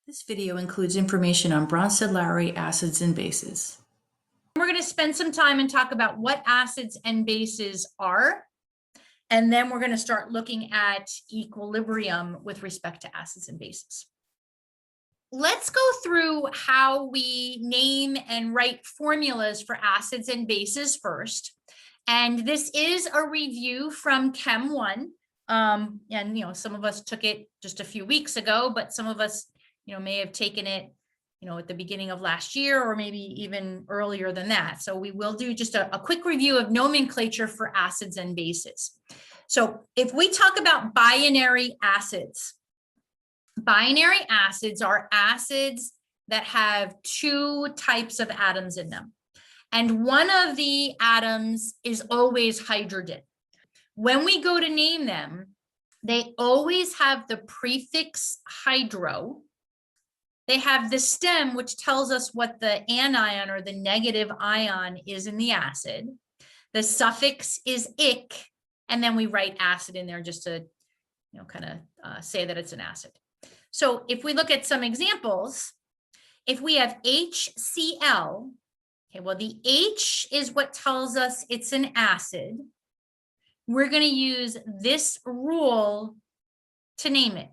This video includes information on Bronsted Lowry acids and bases. We're going to spend some time and talk about what acids and bases are. And then we're going to start looking at equilibrium with respect to acids and bases. Let's go through how we name and write formulas for acids and bases first. And this is a review from Chem 1. And some of us took it just a few weeks ago, but some of us may have taken it, at the beginning of last year or maybe even earlier than that. So we will do just a quick review of nomenclature for acids and bases. So if we talk about binary acids are acids that have two types of atoms in them. And one of the atoms is always hydrogen. When we go to name them, they always have the prefix hydro. They have the stem, which tells us what the anion or the negative ion is in the acid. The suffix is ic, and then we write acid in there just to, say that it's an acid. So if we look at some examples, if we have HCl, okay, well, the H is what tells us it's an acid. We're going to use this rule to name it.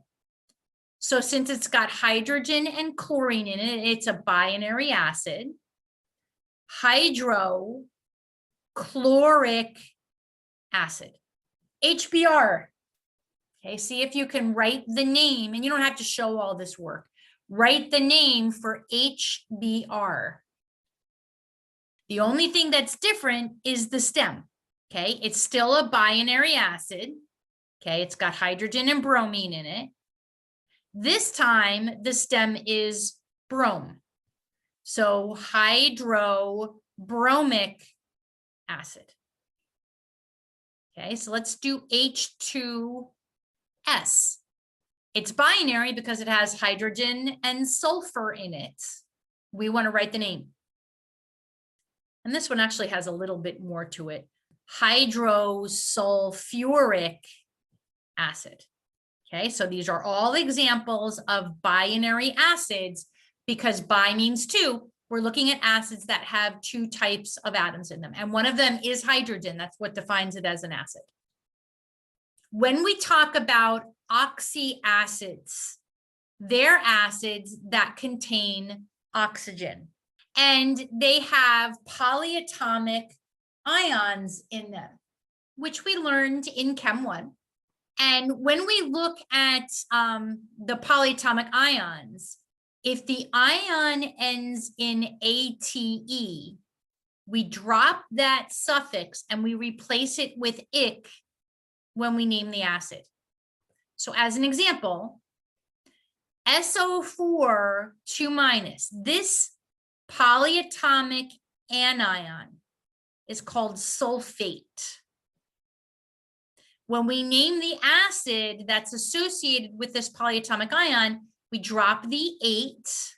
So since it's got hydrogen and chlorine in it, it's a binary acid. Hydrochloric acid. HBr. Okay, see if you can write the name, and you don't have to show all this work. Write the name for HBr. The only thing that's different is the stem. Okay, it's still a binary acid. Okay, it's got hydrogen and bromine in it. This time, the stem is brome. So hydrobromic acid. Okay, so let's do H2S. It's binary because it has hydrogen and sulfur in it. We want to write the name. And this one actually has a little bit more to it. Hydrosulfuric acid. Okay, so these are all examples of binary acids because bi means two. We're looking at acids that have two types of atoms in them. And one of them is hydrogen. That's what defines it as an acid. When we talk about oxyacids, they're acids that contain oxygen. And they have polyatomic ions in them, which we learned in Chem 1. And when we look at the polyatomic ions, if the ion ends in ATE, we drop that suffix and we replace it with ic when we name the acid. So as an example, SO4 2-, this polyatomic anion is called sulfate. When we name the acid that's associated with this polyatomic ion, we drop the 8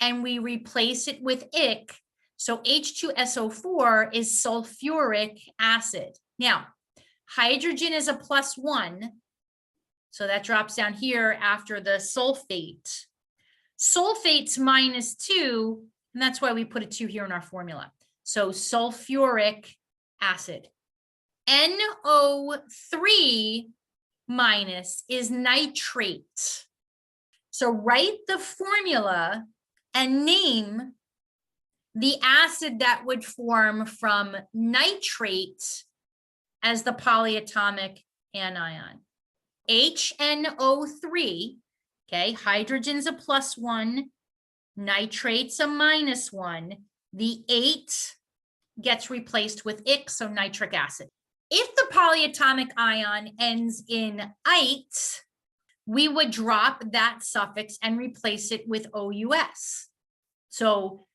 and we replace it with ic. So H2SO4 is sulfuric acid. Now, hydrogen is a +1. So that drops down here after the sulfate. Sulfate's -2, and that's why we put a 2 here in our formula. So sulfuric acid. NO3- is nitrate. So write the formula and name the acid that would form from nitrate as the polyatomic anion. HNO3, okay, hydrogen's a +1, nitrate's a -1. The 8 gets replaced with ic, so nitric acid. If the polyatomic ion ends in ite, we would drop that suffix and replace it with OUS. So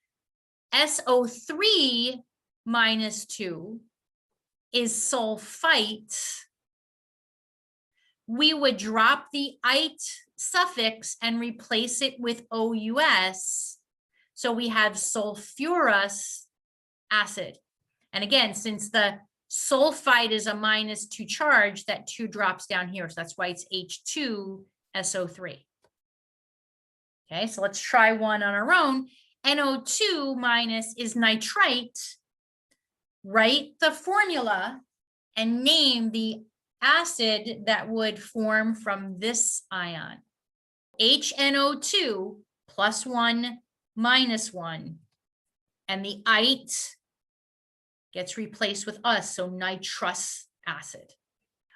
SO3 -2 is sulfite. We would drop the ite suffix and replace it with OUS. So we have sulfurous acid. And again, since the sulfite is a -2 charge, that 2 drops down here. So that's why it's H2SO3. Okay, so let's try one on our own. NO2 minus is nitrite. Write the formula and name the acid that would form from this ion. HNO2 plus 1 minus 1. And the ite gets replaced with us, so nitrous acid.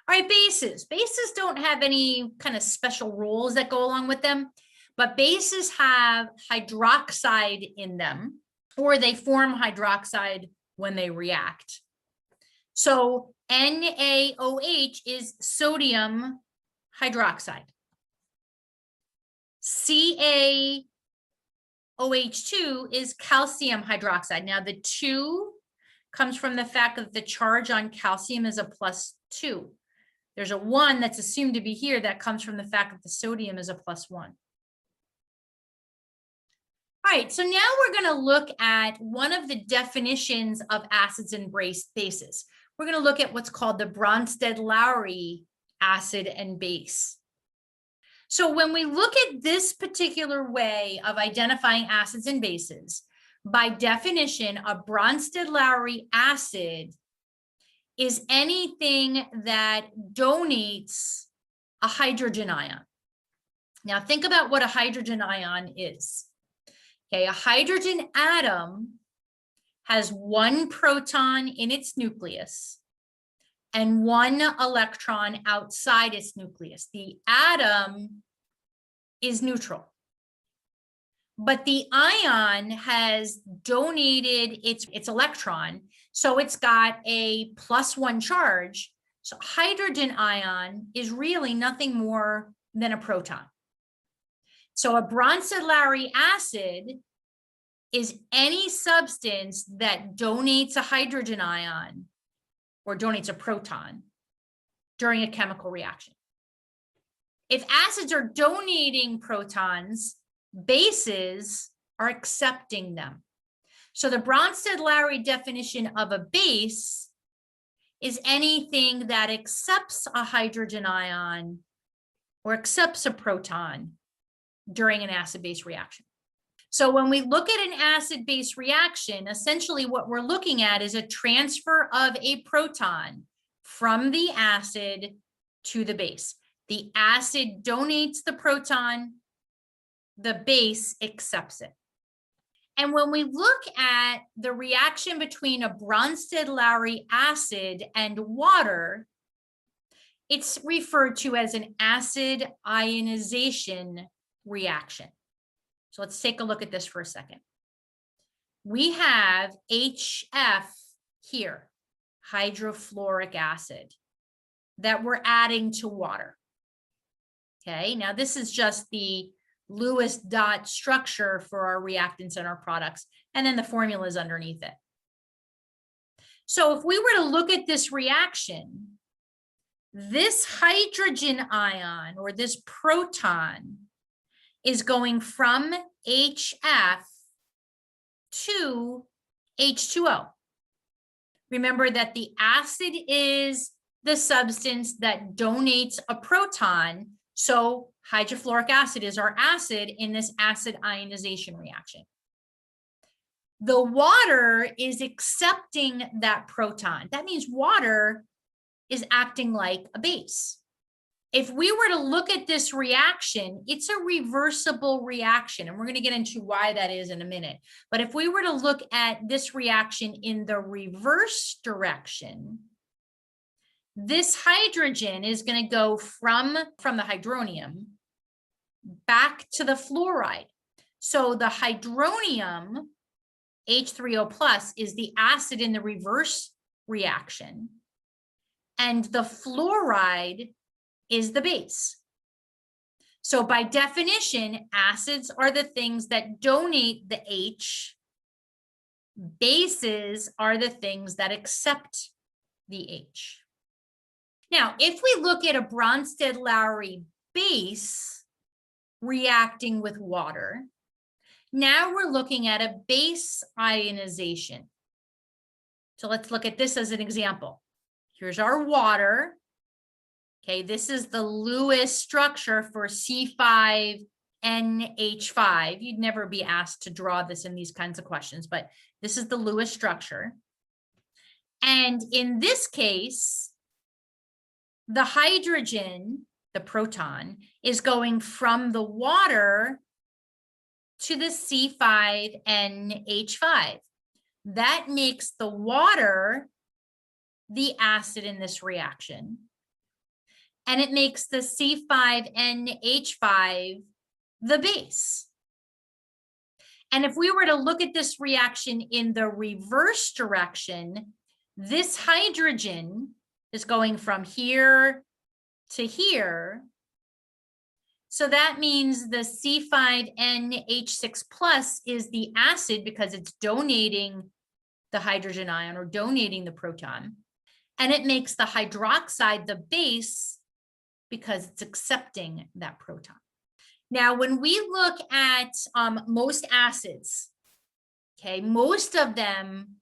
All right, bases. Bases don't have any kind of special rules that go along with them, but bases have hydroxide in them, or they form hydroxide when they react. So NaOH is sodium hydroxide. CaOH2 is calcium hydroxide. Now the 2 comes from the fact that the charge on calcium is a +2. There's a 1 that's assumed to be here that comes from the fact that the sodium is a +1. All right, so now we're going to look at one of the definitions of acids and bases. We're going to look at what's called the Bronsted-Lowry acid and base. So when we look at this particular way of identifying acids and bases, by definition, a Bronsted-Lowry acid is anything that donates a hydrogen ion. Now think about what a hydrogen ion is. Okay, a hydrogen atom has 1 proton in its nucleus and 1 electron outside its nucleus. The atom is neutral, but the ion has donated its electron, so it's got a +1 charge. So hydrogen ion is really nothing more than a proton. So a Bronsted-Lowry acid is any substance that donates a hydrogen ion or donates a proton during a chemical reaction. If acids are donating protons, bases are accepting them. So the Bronsted-Lowry definition of a base is anything that accepts a hydrogen ion or accepts a proton during an acid-base reaction. So when we look at an acid-base reaction, essentially what we're looking at is a transfer of a proton from the acid to the base. The acid donates the proton, the base accepts it. And when we look at the reaction between a Bronsted-Lowry acid and water, it's referred to as an acid ionization reaction. So let's take a look at this for a second. We have HF here, hydrofluoric acid, that we're adding to water. Okay, now this is just the Lewis dot structure for our reactants and our products, and then the formula is underneath it. So if we were to look at this reaction, this hydrogen ion or this proton is going from HF to H2O. Remember that the acid is the substance that donates a proton, so hydrofluoric acid is our acid in this acid ionization reaction. The water is accepting that proton. That means water is acting like a base. If we were to look at this reaction, it's a reversible reaction, and we're going to get into why that is in a minute. But if we were to look at this reaction in the reverse direction, this hydrogen is going to go from the hydronium back to the fluoride. So the hydronium, H3O plus, is the acid in the reverse reaction, and the fluoride is the base. So by definition, acids are the things that donate the H. Bases are the things that accept the H. Now, if we look at a Bronsted-Lowry base reacting with water, now we're looking at a base ionization. So let's look at this as an example. Here's our water. Okay, this is the Lewis structure for C5H12. NH5. You'd never be asked to draw this in these kinds of questions, but this is the Lewis structure. And in this case, the hydrogen, the proton, is going from the water to the C5NH5. That makes the water the acid in this reaction. And it makes the C5NH5 the base. And if we were to look at this reaction in the reverse direction, this hydrogen is going from here to here. So that means the C5NH6 plus is the acid because it's donating the hydrogen ion or donating the proton. And it makes the hydroxide the base because it's accepting that proton. Now, when we look at most acids, okay, most of them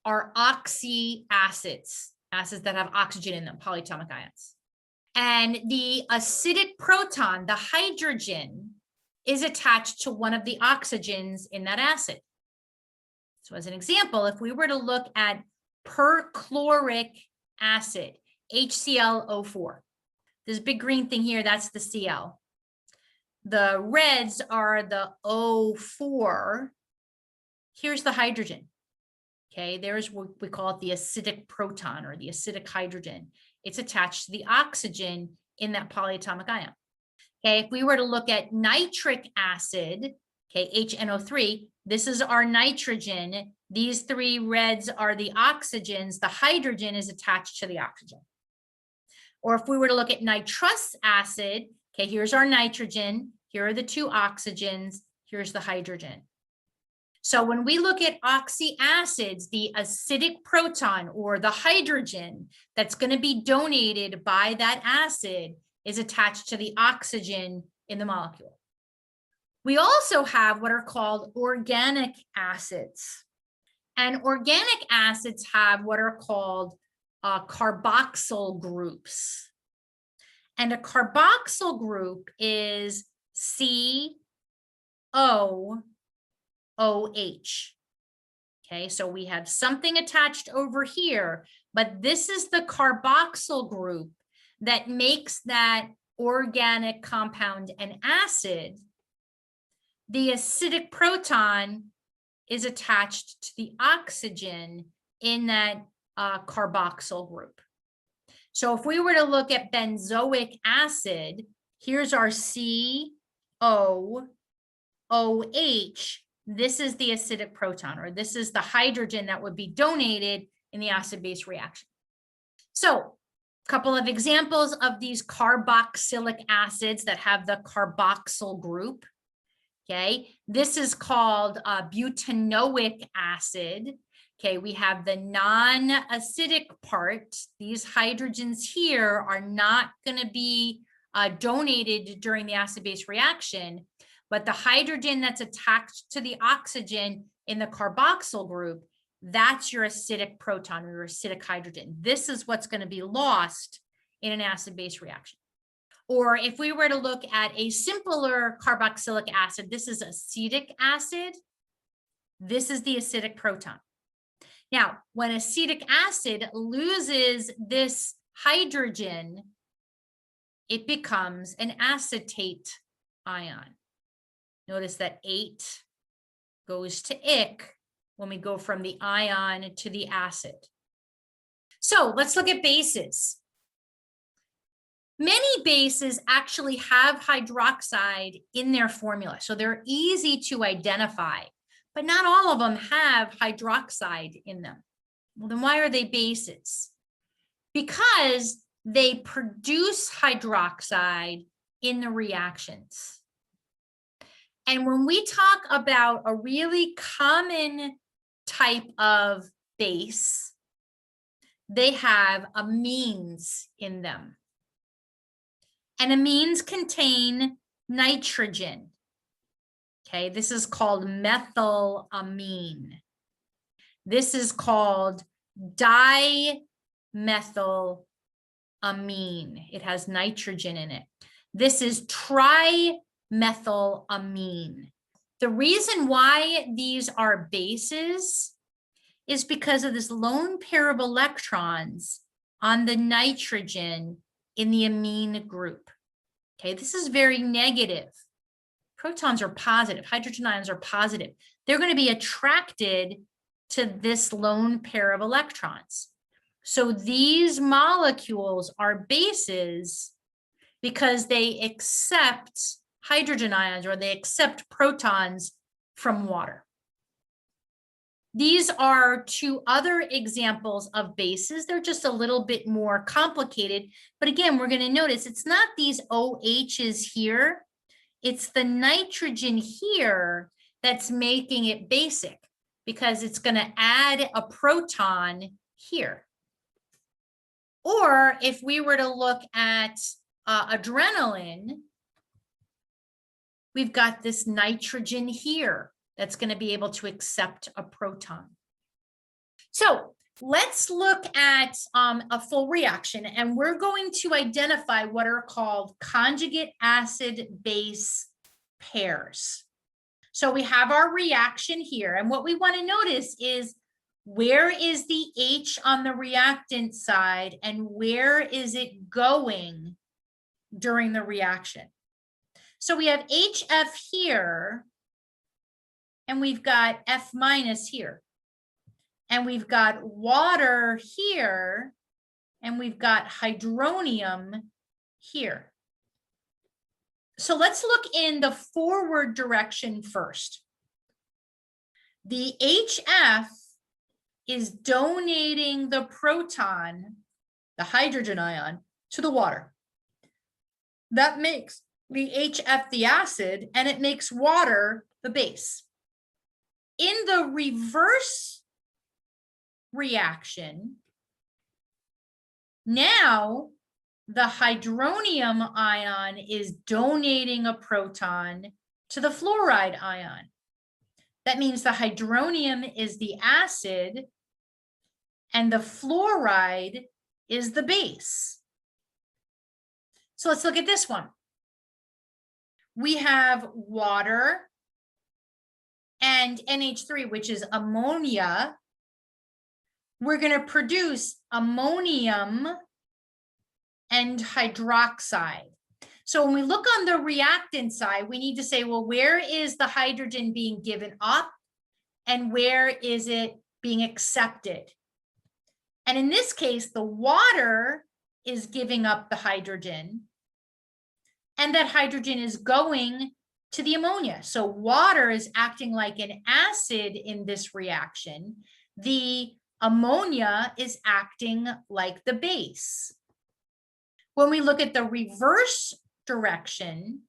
are oxy acids, acids that have oxygen in them, polyatomic ions. And the acidic proton, the hydrogen, is attached to one of the oxygens in that acid. So as an example, if we were to look at perchloric acid, HClO4, this big green thing here, that's the Cl. The reds are the O4. Here's the hydrogen. Okay, there's what we call it the acidic proton or the acidic hydrogen. It's attached to the oxygen in that polyatomic ion. Okay, if we were to look at nitric acid, okay, HNO3, this is our nitrogen. These three reds are the oxygens. The hydrogen is attached to the oxygen. Or if we were to look at nitrous acid, okay, here's our nitrogen. Here are the two oxygens. Here's the hydrogen. So when we look at oxy acids, the acidic proton or the hydrogen that's going to be donated by that acid is attached to the oxygen in the molecule. We also have what are called organic acids. And organic acids have what are called carboxyl groups. And a carboxyl group is COOH. Okay, so we have something attached over here, but this is the carboxyl group that makes that organic compound an acid. The acidic proton is attached to the oxygen in that carboxyl group. So if we were to look at benzoic acid, here's our COOH. This is the acidic proton, or this is the hydrogen that would be donated in the acid-base reaction. So a couple of examples of these carboxylic acids that have the carboxyl group. Okay, this is called butanoic acid. Okay, we have the non-acidic part. These hydrogens here are not going to be donated during the acid-base reaction, but the hydrogen that's attached to the oxygen in the carboxyl group, that's your acidic proton or your acidic hydrogen. This is what's going to be lost in an acid-base reaction. Or if we were to look at a simpler carboxylic acid, this is acetic acid. This is the acidic proton. Now, when acetic acid loses this hydrogen, it becomes an acetate ion. Notice that 8 goes to ic when we go from the ion to the acid. So let's look at bases. Many bases actually have hydroxide in their formula, so they're easy to identify, but not all of them have hydroxide in them. Well, then why are they bases? Because they produce hydroxide in the reactions. And when we talk about a really common type of base, they have amines in them. And amines contain nitrogen. Okay, this is called methylamine. This is called dimethylamine. It has nitrogen in it. This is trimethylamine. methylamine. The reason why these are bases is because of this lone pair of electrons on the nitrogen in the amine group. Okay, this is very negative. Protons are positive, hydrogen ions are positive. They're going to be attracted to this lone pair of electrons. So these molecules are bases because they accept hydrogen ions, or they accept protons from water. These are two other examples of bases. They're just a little bit more complicated. But again, we're going to notice it's not these OHs here. It's the nitrogen here that's making it basic, because it's going to add a proton here. Or if we were to look at adrenaline, we've got this nitrogen here that's going to be able to accept a proton. So let's look at a full reaction, and we're going to identify what are called conjugate acid-base pairs. So we have our reaction here, and what we want to notice is where is the H on the reactant side and where is it going during the reaction. So we have HF here, and we've got F minus here. And we've got water here, and we've got hydronium here. So let's look in the forward direction first. The HF is donating the proton, the hydrogen ion, to the water. That makes the HF the acid, and it makes water the base. In the reverse reaction, now the hydronium ion is donating a proton to the fluoride ion. That means the hydronium is the acid and the fluoride is the base. So let's look at this one. We have water and NH3, which is ammonia. We're going to produce ammonium and hydroxide. So when we look on the reactant side, we need to say, well, where is the hydrogen being given up and where is it being accepted? And in this case, the water is giving up the hydrogen, and that hydrogen is going to the ammonia. So water is acting like an acid in this reaction. The ammonia is acting like the base. When we look at the reverse direction,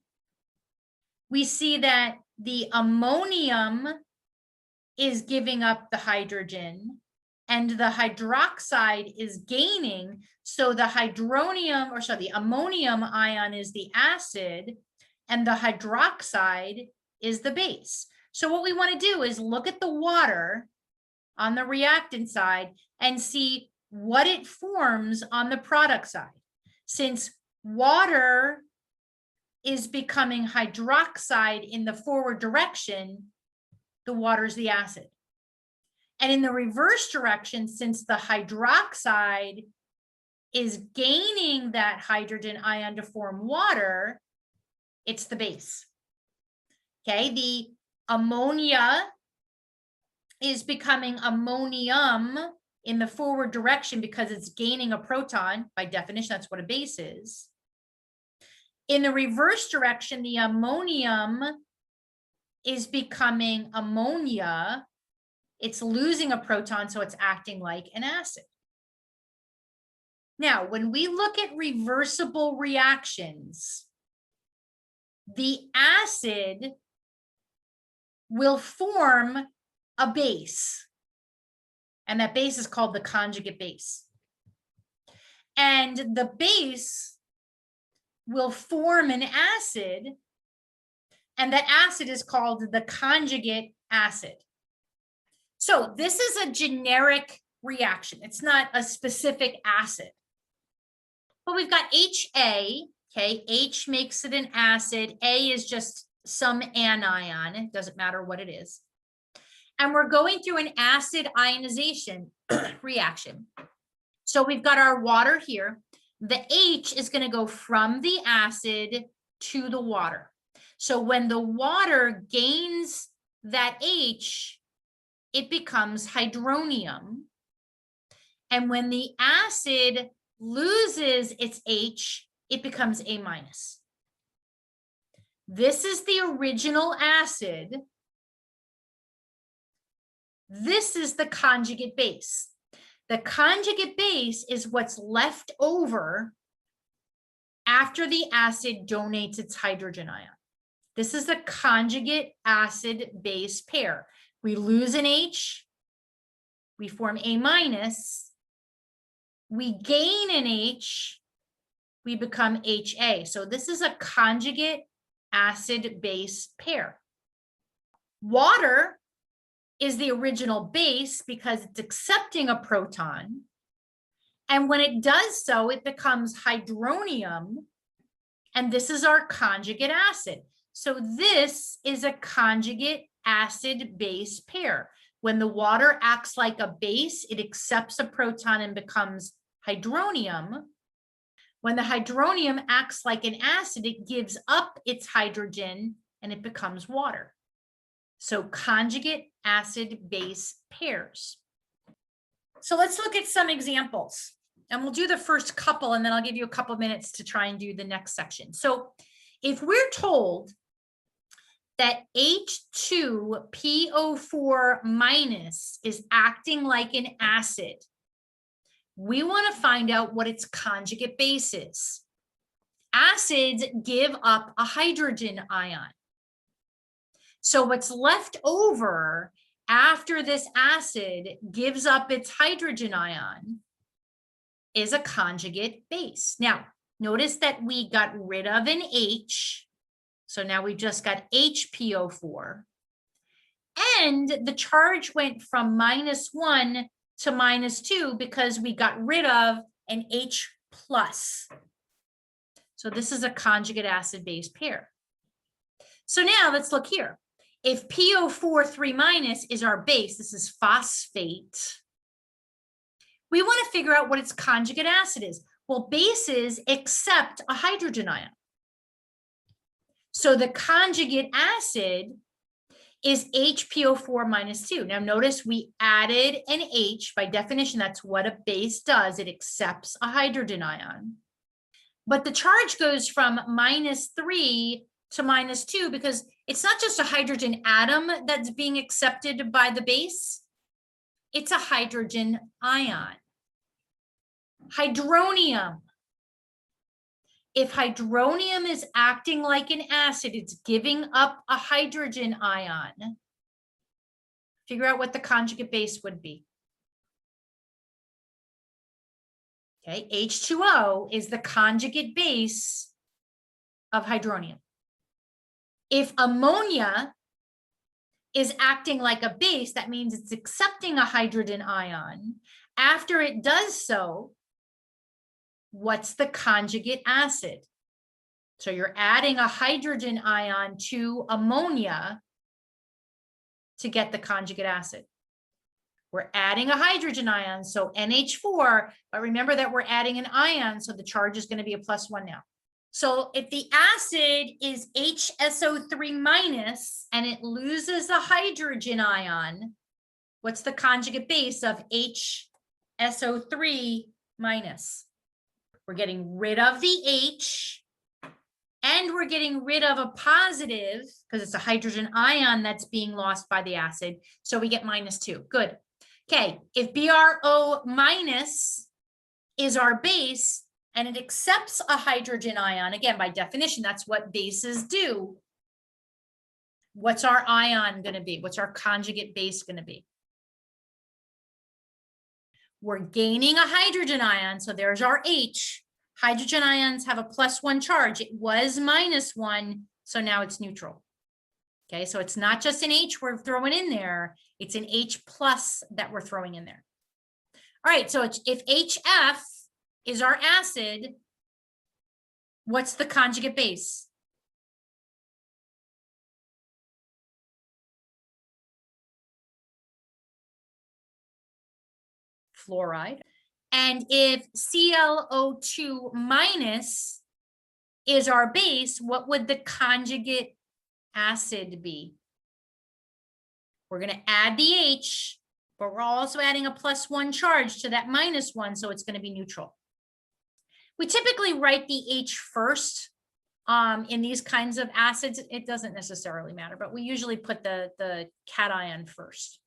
we see that the ammonium is giving up the hydrogen and the hydroxide is gaining. So the the ammonium ion is the acid and the hydroxide is the base. So what we want to do is look at the water on the reactant side and see what it forms on the product side. Since water is becoming hydroxide in the forward direction, the water is the acid. And in the reverse direction, since the hydroxide is gaining that hydrogen ion to form water, it's the base. Okay, the ammonia is becoming ammonium in the forward direction because it's gaining a proton. By definition, that's what a base is. In the reverse direction, the ammonium is becoming ammonia. It's losing a proton, so it's acting like an acid. Now, when we look at reversible reactions, the acid will form a base, and that base is called the conjugate base. And the base will form an acid, and that acid is called the conjugate acid. So this is a generic reaction. It's not a specific acid. But we've got HA Okay, H makes it an acid. A is just some anion. It doesn't matter what it is. And we're going through an acid ionization reaction. So we've got our water here. The H is going to go from the acid to the water. So when the water gains that H, it becomes hydronium. And when the acid loses its H, it becomes A minus. This is the original acid. This is the conjugate base. The conjugate base is what's left over after the acid donates its hydrogen ion. This is the conjugate acid base pair. We lose an H, we form A minus, we gain an H, we become HA. So this is a conjugate acid base pair. Water is the original base because it's accepting a proton. And when it does so, it becomes hydronium. And this is our conjugate acid. So this is a conjugate acid base pair. When the water acts like a base, it accepts a proton and becomes hydronium. When the hydronium acts like an acid, it gives up its hydrogen and it becomes water. So conjugate acid base pairs. So let's look at some examples, and we'll do the first couple and then I'll give you a couple minutes to try and do the next section. So if we're told that H2PO4 minus is acting like an acid, we want to find out what its conjugate base is. Acids give up a hydrogen ion. So what's left over after this acid gives up its hydrogen ion is a conjugate base. Now, notice that we got rid of an H. So now we've just got HPO4. And the charge went from -1 to -2 because we got rid of an H plus. So this is a conjugate acid base pair. So now let's look here. If PO4 3- is our base, this is phosphate, we want to figure out what its conjugate acid is. Well, bases accept a hydrogen ion. So the conjugate acid is HPO4 -2. Now notice we added an H. By definition, that's what a base does. It accepts a hydrogen ion. But the charge goes from -3 to -2 because it's not just a hydrogen atom that's being accepted by the base. It's a hydrogen ion. Hydronium. If hydronium is acting like an acid, it's giving up a hydrogen ion. Figure out what the conjugate base would be. Okay, H2O is the conjugate base of hydronium. If ammonia is acting like a base, that means it's accepting a hydrogen ion. After it does so, what's the conjugate acid? So you're adding a hydrogen ion to ammonia to get the conjugate acid. We're adding a hydrogen ion, so NH4, but remember that we're adding an ion, so the charge is going to be a +1 now. So if the acid is HSO3- and it loses a hydrogen ion, what's the conjugate base of HSO3-? We're getting rid of the H, and we're getting rid of a positive because it's a hydrogen ion that's being lost by the acid. So we get -2. Good. Okay, if BRO- is our base and it accepts a hydrogen ion, again, by definition, that's what bases do. What's our ion going to be? What's our conjugate base going to be? We're gaining a hydrogen ion, so there's our H. Hydrogen ions have a +1 charge. It was -1, so now it's neutral. Okay, so it's not just an H we're throwing in there, it's an H plus that we're throwing in there. All right, so if HF is our acid, What's the conjugate base? Fluoride. And if ClO2 minus is our base, what would the conjugate acid be? We're going to add the H, but we're also adding a +1 charge to that -1, so it's going to be neutral. We typically write the H first in these kinds of acids. It doesn't necessarily matter, but we usually put the cation first.